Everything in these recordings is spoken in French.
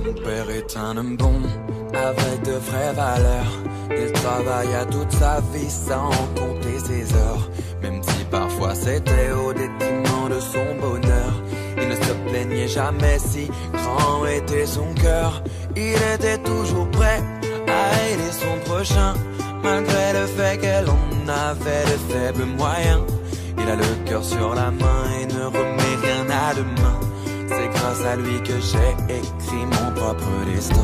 Mon père est un homme bon, avec de vraies valeurs. Il travailla toute sa vie sans compter ses heures. Même si parfois c'était au détriment de son bonheur. Il ne se plaignait jamais, si grand était son cœur. Il était toujours prêt à aider son prochain, malgré le fait que l'on avait de faibles moyens. Il a le cœur sur la main et ne remet rien à demain. C'est grâce à lui que j'ai écrit mon propre destin.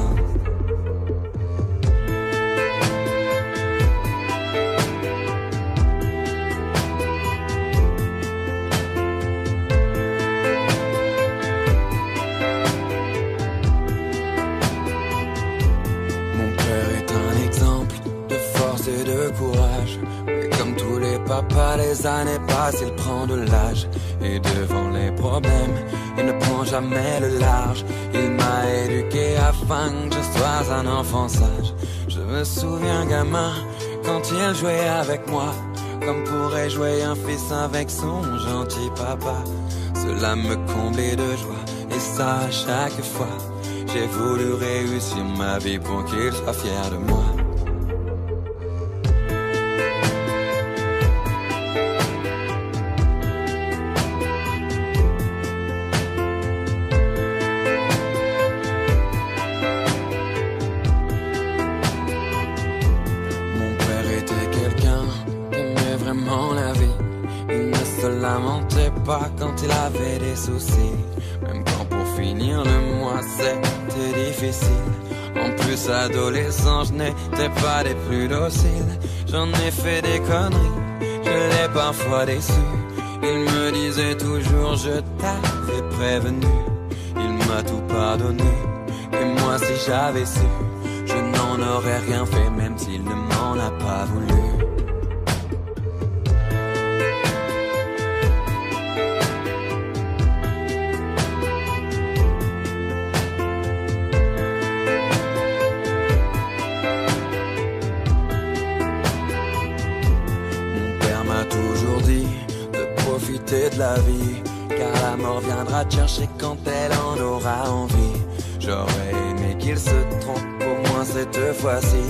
Mon père est un exemple de force et de courage. Mais comme tous les papas, les années passent, il prend de l'âge. Et devant les problèmes, il ne prend jamais le large. Il m'a éduqué afin que je sois un enfant sage. Je me souviens gamin, quand il jouait avec moi, comme pourrait jouer un fils avec son gentil papa. Cela me comblait de joie, et ça à chaque fois. J'ai voulu réussir ma vie pour qu'il soit fier de moi. Pas quand il avait des soucis, même quand pour finir le mois c'était difficile. En plus adolescent, je n'étais pas des plus dociles. J'en ai fait des conneries, je l'ai parfois déçu. Il me disait toujours je t'avais prévenu. Il m'a tout pardonné, et moi si j'avais su, je n'en aurais rien fait même s'il ne m'en a pas voulu. De la vie, car la mort viendra te chercher quand elle en aura envie. J'aurais aimé qu'il se trompe pour moi cette fois-ci.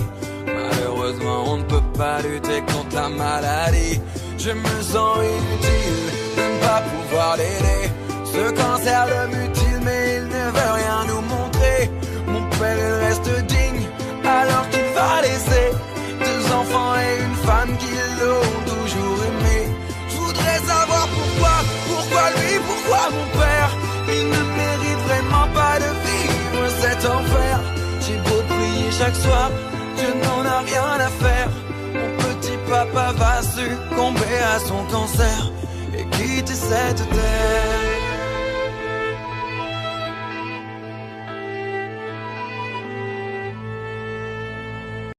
Malheureusement on ne peut pas lutter contre la maladie. Je me sens inutile de ne pas pouvoir l'aider. Ce cancer le mutile mais il ne veut rien nous montrer. Mon père il reste digne alors qu'il va laisser 2 enfants et une femme qui l'ont toujours aimé. Je voudrais savoir pourquoi lui, pourquoi mon père. Il ne mérite vraiment pas de vivre cet enfer. J'ai beau prier chaque soir, Dieu n'en a rien à faire. Mon petit papa va succomber à son cancer et quitter cette terre.